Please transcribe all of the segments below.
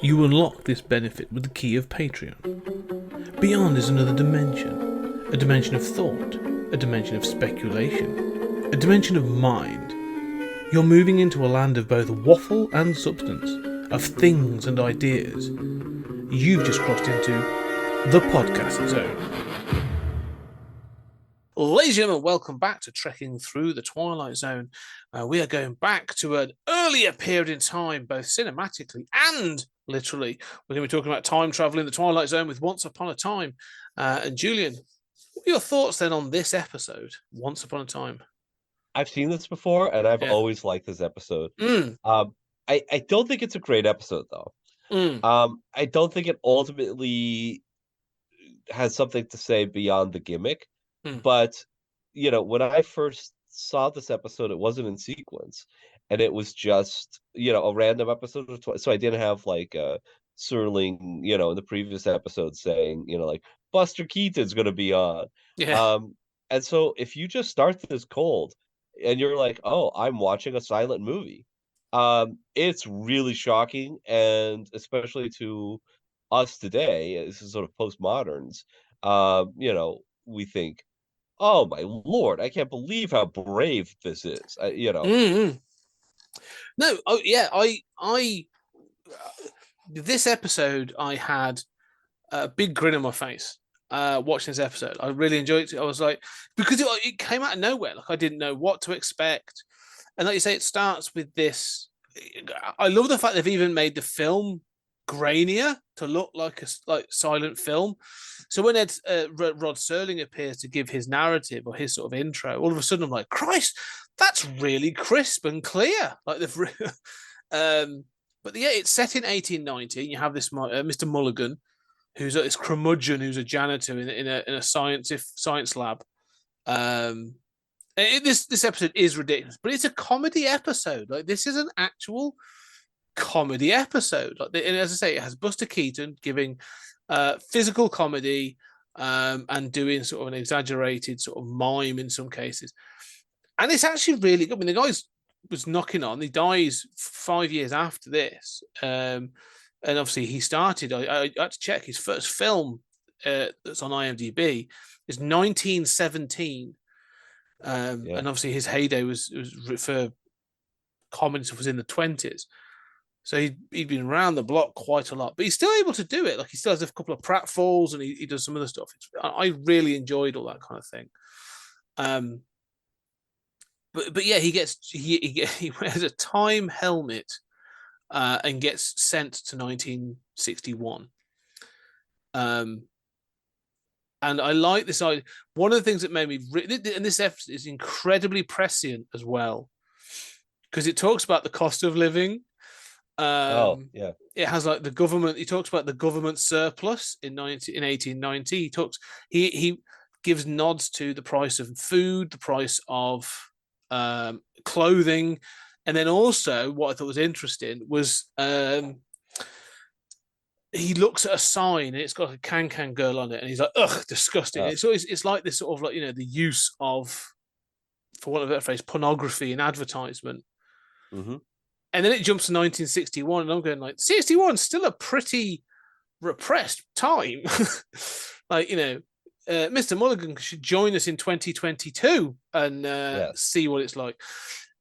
You unlock this benefit with the key of Patreon. Beyond is another dimension. A dimension of thought. A dimension of speculation. A dimension of mind. You're moving into a land of both waffle and substance. Of things and ideas. You've just crossed into the podcast zone. Ladies and gentlemen, welcome back to Trekking Through the Twilight Zone. We are going back to an earlier period in time, both cinematically and literally. We're going to be talking about time travel in the Twilight Zone with Once Upon a Time. And Julian, what are your thoughts then on this episode, Once Upon a Time? I've seen this before, and I've always liked this episode. I don't think it's a great episode, though. I don't think it ultimately has something to say beyond the gimmick. But, when I first saw this episode, it wasn't in sequence. And it was just, a random episode of so I didn't have, Serling, in the previous episode saying, Buster Keaton's going to be on. Yeah. And so if you just start this cold and you're like, oh, I'm watching a silent movie, it's really shocking. And especially to us today, this is sort of postmoderns, we think, oh my Lord, I can't believe how brave this is. No, oh yeah, I this episode I had a big grin on my face watching this episode. I really enjoyed it. I was like, because it came out of nowhere. Like I didn't know what to expect, and like you say, it starts with this. I love the fact they've even made the film grainier to look like a silent film. So when Rod Serling appears to give his narrative or his sort of intro, all of a sudden I'm like, Christ, that's really crisp and clear. Like they've, but yeah, it's set in 1890. And you have this Mr. Mulligan, who's this curmudgeon, who's a janitor in a science lab. This episode is ridiculous, but it's a comedy episode. Like this is an actual comedy episode. Like, and as I say, it has Buster Keaton giving physical comedy and doing sort of an exaggerated sort of mime in some cases. And it's actually really good. I mean, the guy was knocking on. He dies 5 years after this. And obviously he started, I had to check, his first film that's on IMDb is 1917. And obviously his heyday was for comedy stuff was in the 20s. So he'd been around the block quite a lot, but he's still able to do it. Like he still has a couple of pratfalls and he does some other stuff. I really enjoyed all that kind of thing. But yeah, he wears a time helmet and gets sent to 1961. And I like this idea. One of the things that made me, and this episode is incredibly prescient as well, because it talks about the cost of living. It has like the government. He talks about the government surplus in 1890. He gives nods to the price of food, the price of clothing, and then also what I thought was interesting was he looks at a sign and it's got a can girl on it, and he's like, "Ugh, disgusting." It's like this sort of like the use of, for want of a better phrase, pornography in advertisement. And then it jumps to 1961, and I'm going like, 61 still a pretty repressed time. Like, Mr. Mulligan should join us in 2022 and see what it's like.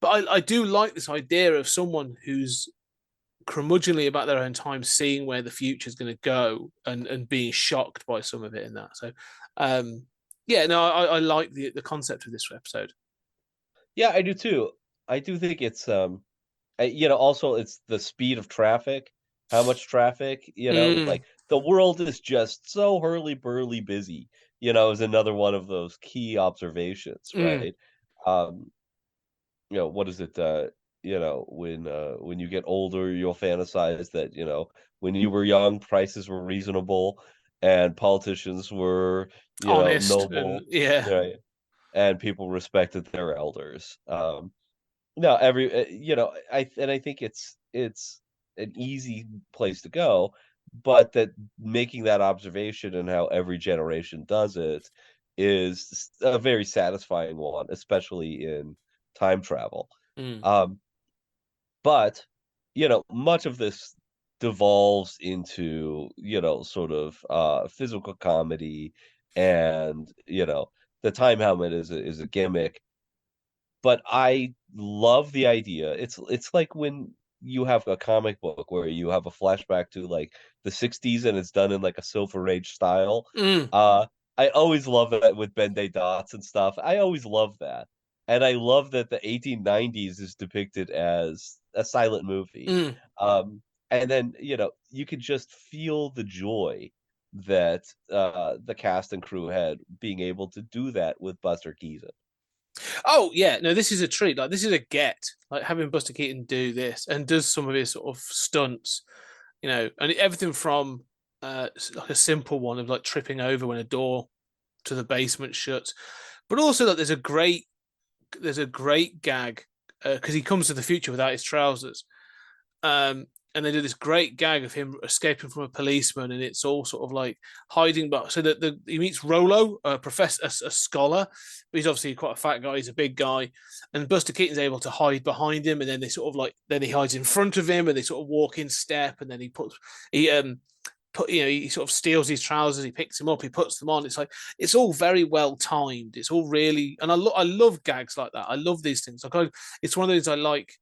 But I do like this idea of someone who's curmudgeonly about their own time, seeing where the future is going to go and being shocked by some of it in that. So, I like the concept of this episode. Yeah, I do too. I do think it's also it's the speed of traffic, how much traffic, like the world is just so hurly-burly busy, is another one of those key observations, right? What is it, when you get older, you'll fantasize that, when you were young, prices were reasonable and politicians were, honest, noble, and people respected their elders. No, I think it's an easy place to go, but that making that observation and how every generation does it is a very satisfying one, especially in time travel. But much of this devolves into, sort of physical comedy, and, the time helmet is a gimmick. But I love the idea. It's like when you have a comic book where you have a flashback to, like, the '60s, and it's done in, like, a Silver Age style. Mm, Uh, I always love that with Ben-Day dots and stuff. I always love that. And I love that the 1890s is depicted as a silent movie. mm. And then, you could just feel the joy that, the cast and crew had being able to do that with Buster Keaton. Oh yeah, no, this is a treat. Like this is a get. Like having Buster Keaton do this and does some of his sort of stunts, and everything from like a simple one of like tripping over when a door to the basement shuts, but also that there's a great gag because he comes to the future without his trousers. And they do this great gag of him escaping from a policeman, and it's all sort of like hiding. But so that he meets Rolo, a professor, a scholar, but he's obviously quite a fat guy. He's a big guy, and Buster Keaton's able to hide behind him, and then they sort of like then he hides in front of him, and they sort of walk in step, and then he sort of steals his trousers, he picks him up, he puts them on. It's like it's all very well timed. It's all really, and I love gags like that. I love these things. It's one of those I like.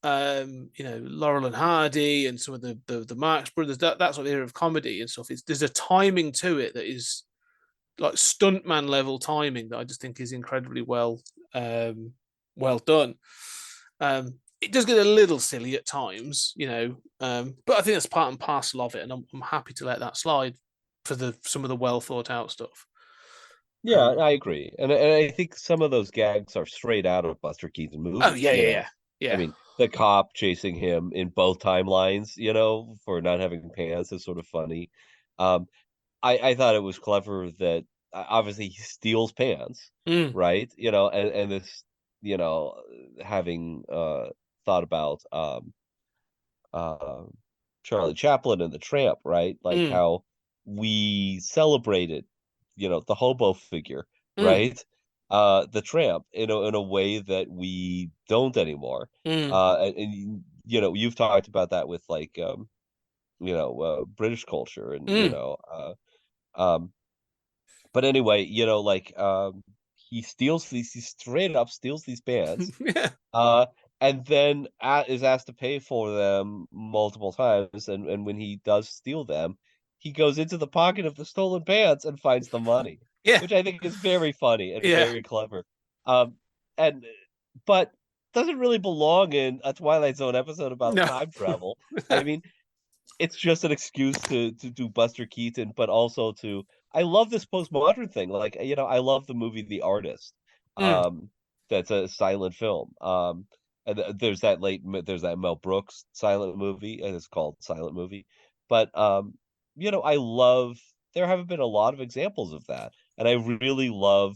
Laurel and Hardy and some of the Marx Brothers, that sort of era of comedy and stuff. There's a timing to it that is like stuntman level timing that I just think is incredibly well done. It does get a little silly at times, but I think that's part and parcel of it, and I'm happy to let that slide for some of the well thought out stuff. Yeah, I agree, and I think some of those gags are straight out of Buster Keaton Oh movies. yeah, yeah, yeah, I yeah. mean, the cop chasing him in both timelines, for not having pants is sort of funny. Um, I thought it was clever that obviously he steals pants, Mm, right? And this, you know, having thought about uh, Charlie Chaplin and the Tramp, right? Like mm, how we celebrated, the hobo figure, mm, right? The Tramp in a way that we don't anymore. mm, You've talked about that with like British culture, and mm. um but anyway, he straight up steals these bands, Yeah, uh, and then is asked to pay for them multiple times. And when he does steal them, he goes into the pocket of the stolen pants and finds the money, yeah, which I think is very funny and yeah. very clever. Um, and but doesn't really belong in a Twilight Zone episode about No. time travel. I mean, it's just an excuse to do Buster Keaton, but also to I love this postmodern thing. Like, I love the movie The Artist. Mm, Um, that's a silent film. And there's that Mel Brooks silent movie, and it's called Silent Movie. But I love there haven't been a lot of examples of that, and I really love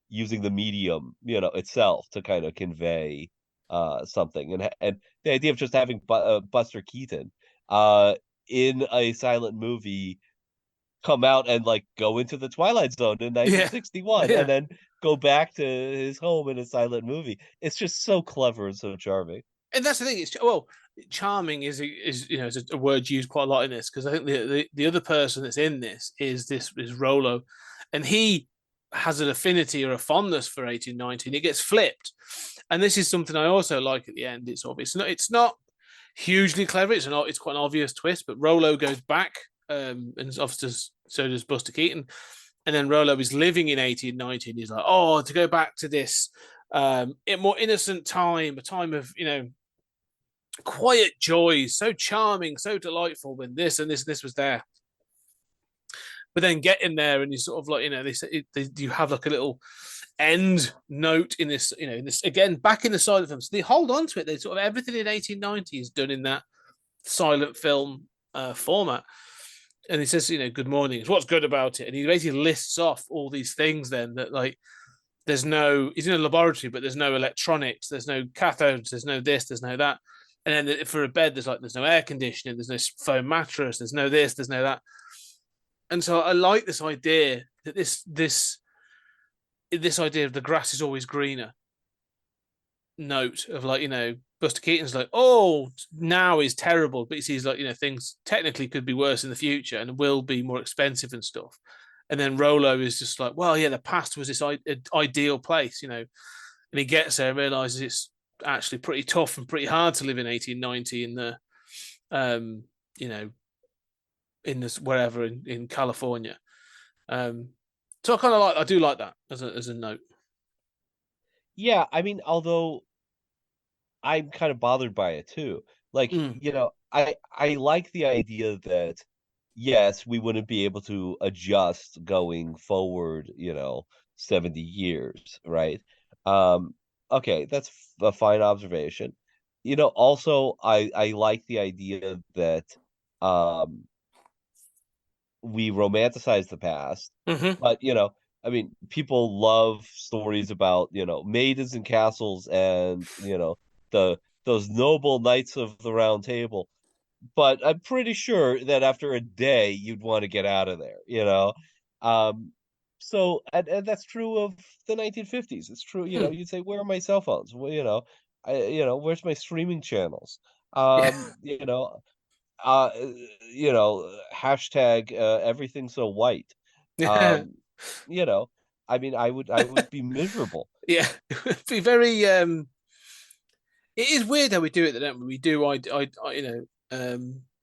using the medium, itself to kind of convey something. And the idea of just having Buster Keaton uh in a silent movie come out and like go into the Twilight Zone in yeah, 1961, and yeah. then go back to his home in a silent movie. It's just so clever and so charming. And that's the thing. Charming is a word used quite a lot in this because I think the other person that's in this is Rolo, and he has an affinity or a fondness for 1819. It gets flipped, and this is something I also like at the end. It's not hugely clever. It's quite an obvious twist, but Rolo goes back, and obviously so does Buster Keaton, and then Rolo is living in 1819. He's like, oh, to go back to this more innocent time, a time of quiet joys, so charming, so delightful when this and this and this was there. But then get in there and you sort of like, you have like a little end note in this, in this again, back in the silent film. So they hold on to it. They sort of everything in 1890 is done in that silent film format. And he says, good morning. What's good about it? And he basically lists off all these things then that like he's in a laboratory, but there's no electronics, there's no cathodes, there's no this, there's no that. And then for a bed, there's no air conditioning, there's no foam mattress, there's no this, there's no that. And so I like this idea that this idea of the grass is always greener note of like, Buster Keaton's like, oh, now is terrible, but he sees like, things technically could be worse in the future and will be more expensive and stuff. And then Rolo is just like, well, yeah, the past was this ideal place, and he gets there and realizes it's actually pretty tough and pretty hard to live in 1890 in the, in this wherever in California. So I do like that as a note. Yeah, I mean, although I'm kind of bothered by it too. Like, I like the idea that yes, we wouldn't be able to adjust going forward, 70 years, right? Um, okay, that's a fine observation. Also I like the idea that um we romanticize the past, but I mean, people love stories about maidens and castles and the those noble knights of the Round Table. But I'm pretty sure that after a day, you'd want to get out of there. Um, and that's true of the 1950s. It's true. You'd say, "Where are my cell phones? Well, where's my streaming channels?" Um, you know, uh hashtag everything so white. Yeah. um you know I mean, I would be miserable. Yeah, it'd be very. It is weird how we do it, don't we? We do,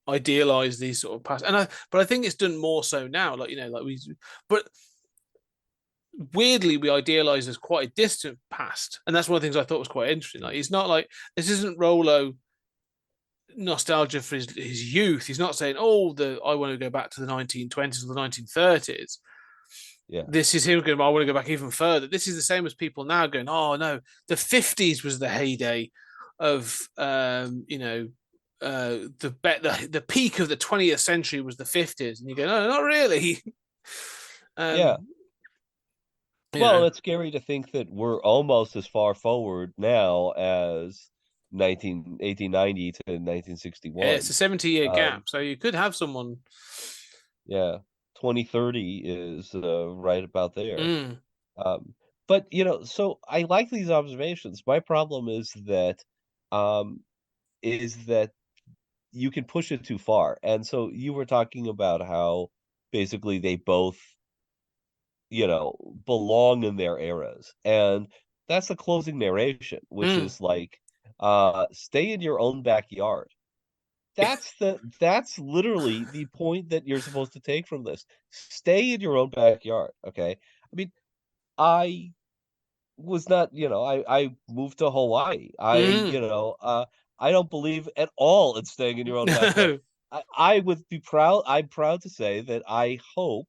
idealize these sort of past, but I think it's done more so now. But weirdly, we idealize as quite a distant past, and that's one of the things I thought was quite interesting. Like, he's not like this isn't Rolo nostalgia for his youth. He's not saying, "Oh, I want to go back to the 1920s or the 1930s." Yeah, This is him going, I want to go back even further. This is the same as people now going, oh no, the 50s was the heyday of the peak of the 20th century was the 50s, and you go, no, not really. yeah. um you Well, know it's scary to think that we're almost as far forward now as 1890 to yeah, it's 1961. a 70-year um gap, so you could have someone. yeah, 2030 is right about there. Mm, um but so I like these observations. My problem um is that you can push it too far. And so you were talking about how basically they both, belong in their eras. And that's the closing narration, which mm. is like, stay in your own backyard. That's literally the point that you're supposed to take from this. Stay in your own backyard. Okay. I mean, I was not, I moved to Hawaii. Mm. I don't believe at all in staying in your own backyard. No. I would be proud. I'm proud to say that I hope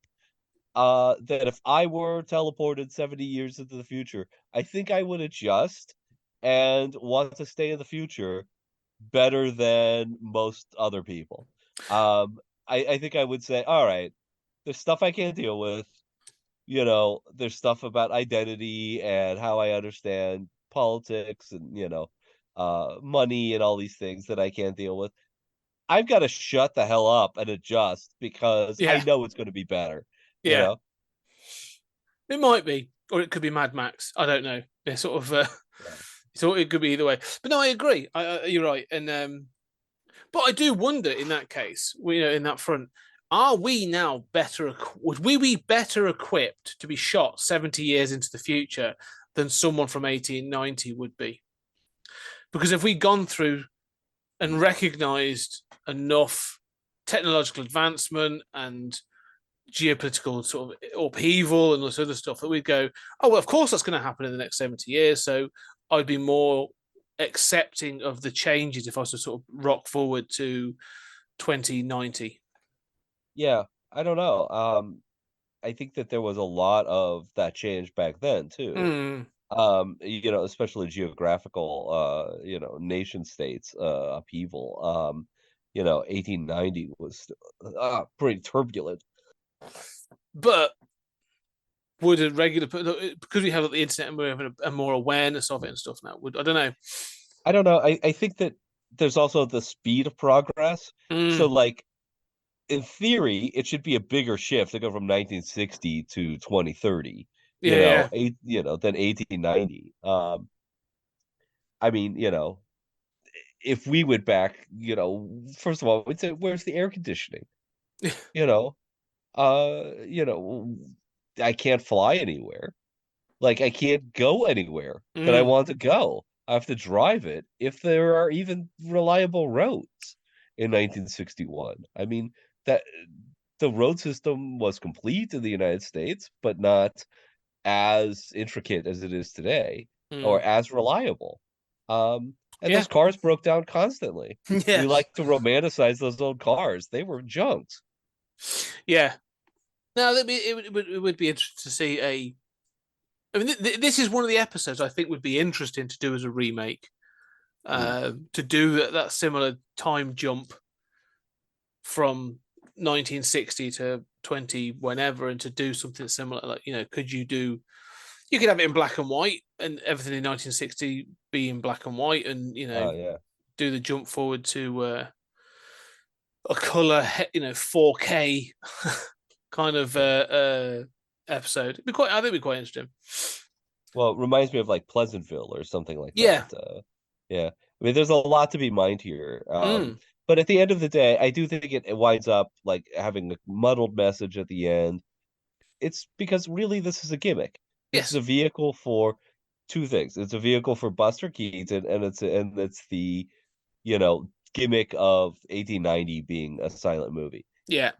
that if I were teleported 70 years into the future, I think I would adjust and want to stay in the future better than most other people. I think I would say, all right, there's stuff I can't deal with. There's stuff about identity and how I understand politics and, money and all these things that I can't deal with. I've got to shut the hell up and adjust because I Yeah, know it's going to be better, you yeah, know? it might be, or it could be Mad Max. I don't know. They're sort of Yeah. so it could be either way. But no, I agree. You're right. And but I do wonder in that case, in that front, are we now better? Would we be better equipped to be shot 70 years into the future than someone from 1890 would be? Because if we'd gone through and recognized enough technological advancement and geopolitical sort of upheaval and this other stuff, that we'd go, oh, well, of course that's going to happen in the next 70 years. So I'd be more accepting of the changes if I was to sort of rock forward to 2090. Yeah, I don't know. I think that there was a lot of that change back then too. Mm. Especially geographical, nation states upheaval. 1890 was pretty turbulent. But would a regular, because we have the internet and we're having a more awareness of it and stuff now, I don't know. I don't know. I think that there's also the speed of progress. So, Mm. like, in theory, it should be a bigger shift to go from 1960 to 2030, Yeah, yeah. than 1890. I mean, if we went back, first of all, we'd say, where's the air conditioning? you know, I can't fly anywhere. Like, I can't go anywhere that I want to go. I have to drive it if there are even reliable roads in 1961. I mean, that the road system was complete in the United States, but not as intricate as it is today or as reliable. And those cars broke down constantly. We like to romanticize those old cars. They were junks. Yeah. Now, it would be interesting to see I mean, this is one of the episodes I think would be interesting to do as a remake. To do that similar time jump from 1960 to 20 whenever, and to do something similar. Like, could you could have it in black and white, and everything in 1960 be in black and white, and do the jump forward to a color, 4K kind of episode. I think it'd be quite interesting. Well, it reminds me of like Pleasantville or something like that. Yeah. I mean, there's a lot to be mined here. But at the end of the day, I do think it winds up like having a muddled message at the end. It's because really this is a gimmick. It's a vehicle for two things. It's a vehicle for Buster Keaton, and it's the gimmick of 1890 being a silent movie. Yeah.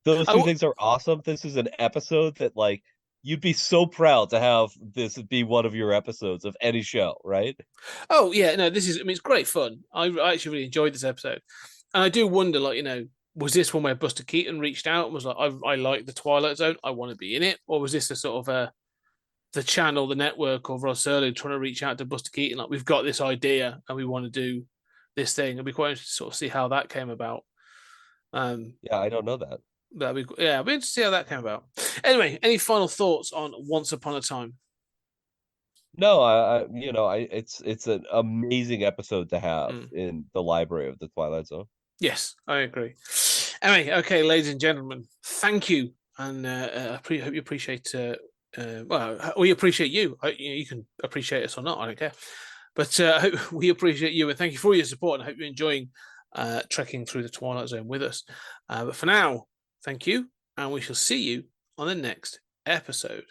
Those two things are awesome. This is an episode that, like, you'd be so proud to have this be one of your episodes of any show, right? Oh yeah, no, it's great fun. I actually really enjoyed this episode, and I do wonder, like, was this one where Buster Keaton reached out and was like, I like the Twilight Zone, I want to be in it, or was this a sort of the channel, the network, or Rod Serling trying to reach out to Buster Keaton, like, we've got this idea and we want to do this thing? It'd be quite interesting to sort of see how that came about. Yeah, I don't know that. I'd be interested to see how that came about. Anyway, any final thoughts on Once Upon a Time? No, it's an amazing episode to have in the library of the Twilight Zone. Yes, I agree. Anyway, okay, ladies and gentlemen, thank you, and I hope you appreciate. We appreciate you. You can appreciate us or not, I don't care. But I hope we appreciate you, and thank you for your support, and I hope you're enjoying trekking through the Twilight Zone with us. But for now, thank you, and we shall see you on the next episode.